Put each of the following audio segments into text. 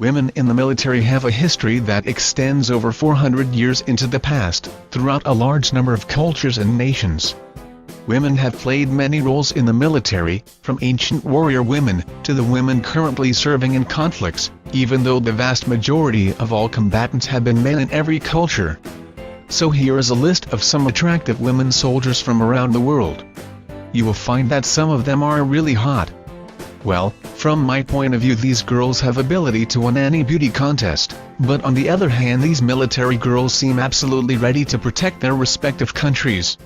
Women in the military have a history that extends over 400 years into the past, throughout a large number of cultures and nations. Women have played many roles in the military, from ancient warrior women, to the women currently serving in conflicts, even though the vast majority of all combatants have been men in every culture. So here is a list of some attractive women soldiers from around the world. You will find that some of them are really hot. Well, from my point of view, these girls have ability to win any beauty contest, but on the other hand, these military girls seem absolutely ready to protect their respective countries.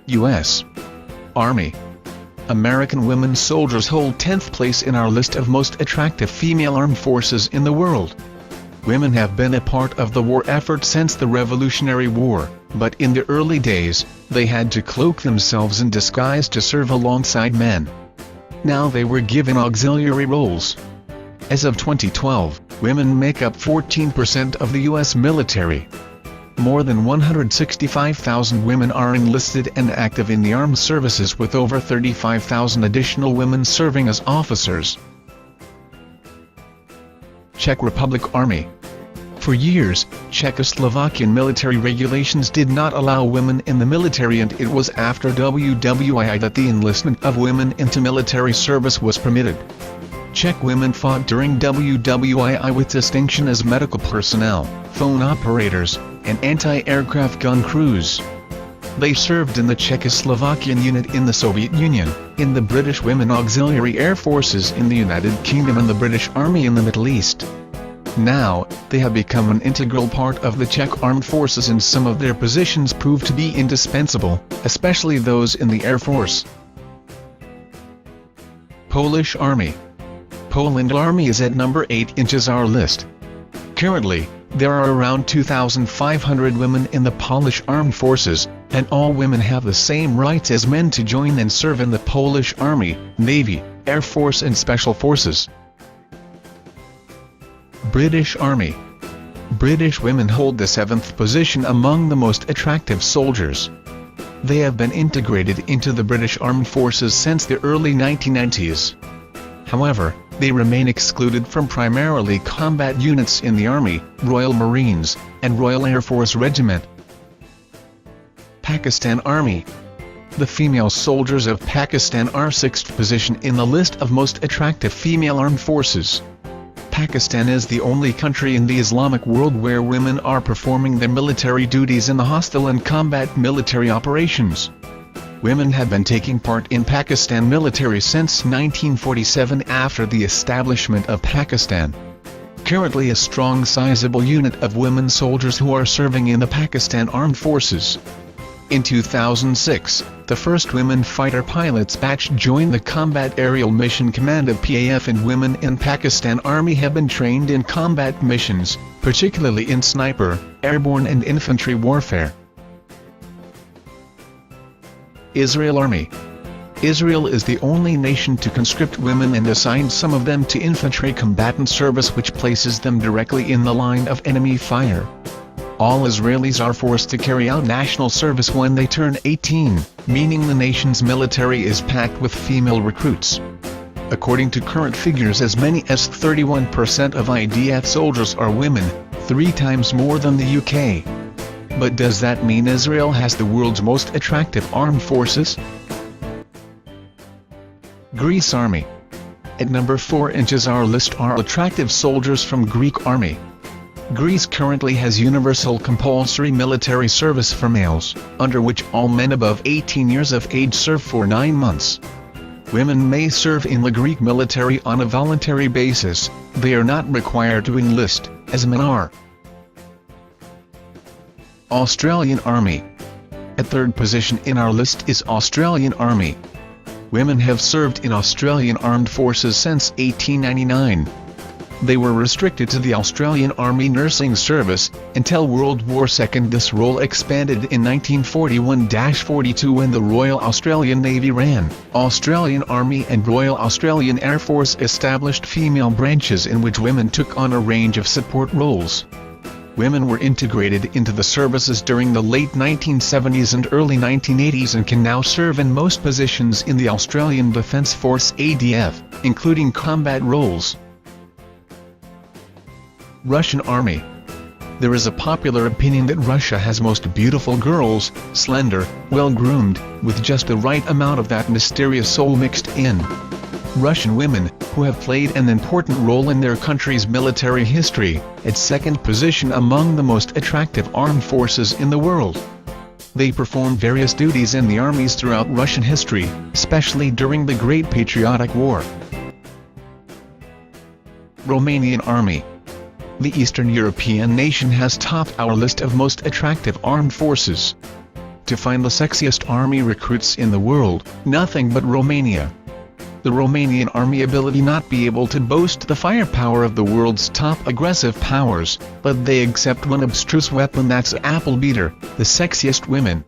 U.S. Army. American women soldiers hold 10th place in our list of most attractive female armed forces in the world. Women have been a part of the war effort since the Revolutionary War, but in the early days, they had to cloak themselves in disguise to serve alongside men. Now they were given auxiliary roles. As of 2012, women make up 14% of the U.S. military. More than 165,000 women are enlisted and active in the armed services, with over 35,000 additional women serving as officers. Czech Republic Army. For years, Czechoslovakian military regulations did not allow women in the military, and it was after WWII that the enlistment of women into military service was permitted. Czech women fought during WWII with distinction as medical personnel, phone operators, and anti-aircraft gun crews. They served in the Czechoslovakian unit in the Soviet Union, in the British Women Auxiliary Air Forces in the United Kingdom, and the British Army in the Middle East. Now, they have become an integral part of the Czech armed forces, and some of their positions prove to be indispensable, especially those in the Air Force. Polish Army. Poland Army is at number 8 in our list. Currently, there are around 2,500 women in the Polish armed forces, and all women have the same rights as men to join and serve in the Polish Army, Navy, Air Force and Special Forces. British Army. British women hold the 7th position among the most attractive soldiers. They have been integrated into the British Armed Forces since the early 1990s. However, they remain excluded from primarily combat units in the Army, Royal Marines, and Royal Air Force Regiment. Pakistan Army. The female soldiers of Pakistan are 6th position in the list of most attractive female armed forces. Pakistan is the only country in the Islamic world where women are performing their military duties in the hostile and combat military operations. Women have been taking part in Pakistan military since 1947 after the establishment of Pakistan. Currently a strong sizable unit of women soldiers who are serving in the Pakistan Armed Forces. In 2006, the first women fighter pilots batch joined the Combat Aerial Mission Command of PAF, and women in Pakistan Army have been trained in combat missions, particularly in sniper, airborne and infantry warfare. Israel Army. Israel is the only nation to conscript women and assign some of them to infantry combatant service, which places them directly in the line of enemy fire. All Israelis are forced to carry out national service when they turn 18, meaning the nation's military is packed with female recruits. According to current figures, as many as 31% of IDF soldiers are women, 3 times more than the UK. But does that mean Israel has the world's most attractive armed forces? Greece Army. At number 4 in our list are attractive soldiers from Greek Army. Greece currently has universal compulsory military service for males, under which all men above 18 years of age serve for 9 months. Women may serve in the Greek military on a voluntary basis. They are not required to enlist, as men are. Australian Army. At 3rd position in our list is Australian Army. Women have served in Australian Armed Forces since 1899. They were restricted to the Australian Army Nursing Service until World War II. This role expanded in 1941-42 when the Royal Australian Navy ran. Australian Army and Royal Australian Air Force established female branches in which women took on a range of support roles. Women were integrated into the services during the late 1970s and early 1980s and can now serve in most positions in the Australian Defence Force (ADF), including combat roles. Russian Army. There is a popular opinion that Russia has most beautiful girls, slender, well-groomed, with just the right amount of that mysterious soul mixed in. Russian women, who have played an important role in their country's military history, at second position among the most attractive armed forces in the world. They performed various duties in the armies throughout Russian history, especially during the Great Patriotic War. Romanian Army. The Eastern European nation has topped our list of most attractive armed forces. To find the sexiest army recruits in the world, nothing but Romania. The Romanian army ability not be able to boast the firepower of the world's top aggressive powers, but they accept one abstruse weapon, that's apple beater, the sexiest women.